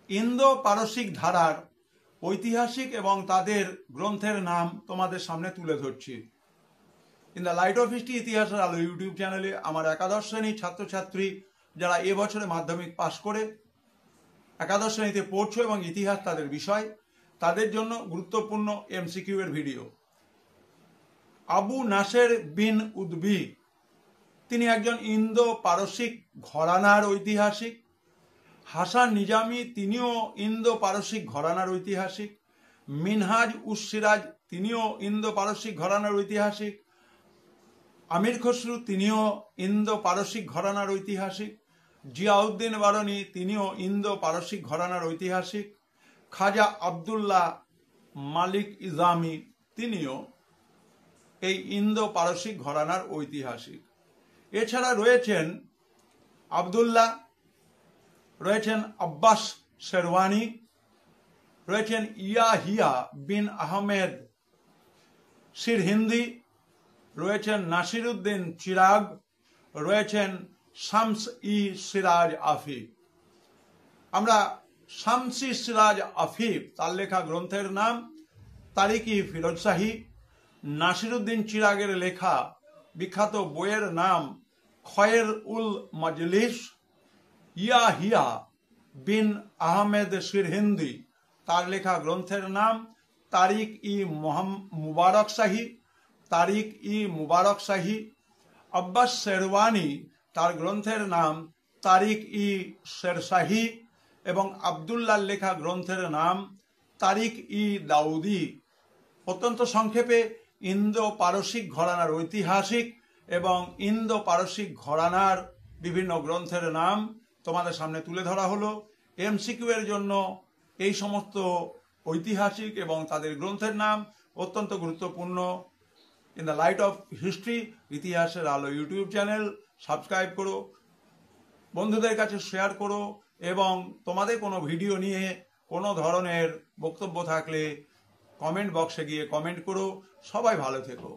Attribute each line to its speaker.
Speaker 1: Indo পারসিক ধারার ঐতিহাসিক এবং তাদের গ্রন্থের নাম তোমাদের সামনে তুলে ধরছি। In the light off history ইতিহাসের আলো ইউটিউব চ্যানেলে আমার একাদশ শ্রেণীর ছাত্রছাত্রী যারা এবছরে মাধ্যমিক পাশ করে একাদশ শ্রেণীতে পড়ছো এবং ইতিহাস তাদের বিষয়, তাদের জন্য গুরুত্বপূর্ণ এমসিকিউ এর ভিডিও। আবু নাসের বিন উদ্বি তিনি একজন ইন্দো পারসিক ঘরানার ঐতিহাসিক। হাসান নিজামি তিনিও ইন্দো পারসিক ঘরানার ঐতিহাসিক। মিনহাজ উস সিরাজ তিনিও ইন্দো পারসিক ঘরানার ঐতিহাসিক। আমির খসরু তিনিও ইন্দো পারসিক ঘরানার ঐতিহাসিক। জিয়াউদ্দিন বারনী তিনিও ইন্দো পারসিক ঘরানার ঐতিহাসিক। খাজা আবদুল্লাহ মালিক ইজামি তিনিও এই ইন্দো পারসিক ঘরানার ঐতিহাসিক। এছাড়া রয়েছেন আবদুল্লাহ, রয়েছেন আব্বাস শেরওয়ানি, রয়েছেন ইয়াহিয়া বিন আহমেদ সিরহিন্দি, রয়েছেন নাসিরুদ্দিন চিরাগ, রয়েছেন শামস ই সিরাজ আফিফ। আমরা শামসি সিরাজ আফিফ তার লেখা গ্রন্থের নাম তারিক-ই ফিরোজ শাহী। নাসিরুদ্দিন চিরাগের লেখা বিখ্যাত বইয়ের নাম খয়ের উল মজলিস। ইয়াহিয়া বিন আহমেদ সিরহিন্দি তার লেখা গ্রন্থের নাম তারিক-ই মুবারক শাহী, তারিক-ই মুবারক শাহী। আব্বাস শেরওয়ানি তার গ্রন্থের নাম তারিক-ই শেরশাহী এবং আবদুল্লাহর লেখা গ্রন্থের নাম তারিক-ই দাউদি। অত্যন্ত সংক্ষেপে ইন্দো পারসিক ঘরানার ঐতিহাসিক এবং ইন্দো পারসিক ঘরানার বিভিন্ন গ্রন্থের নাম তোমাদের সামনে তুলে ধরা হলো। এমসিকিউ এর জন্য এই সমস্ত ঐতিহাসিক এবং তাদের গ্রন্থের নাম অত্যন্ত গুরুত্বপূর্ণ। In the light off history ইতিহাসের আলো ইউটিউব চ্যানেল সাবস্ক্রাইব করো, বন্ধুদের কাছে শেয়ার করো এবং তোমাদের কোনো ভিডিও নিয়ে কোনো ধরনের বক্তব্য থাকলে কমেন্ট বক্সে গিয়ে কমেন্ট করো। সবাই ভালো থেকো।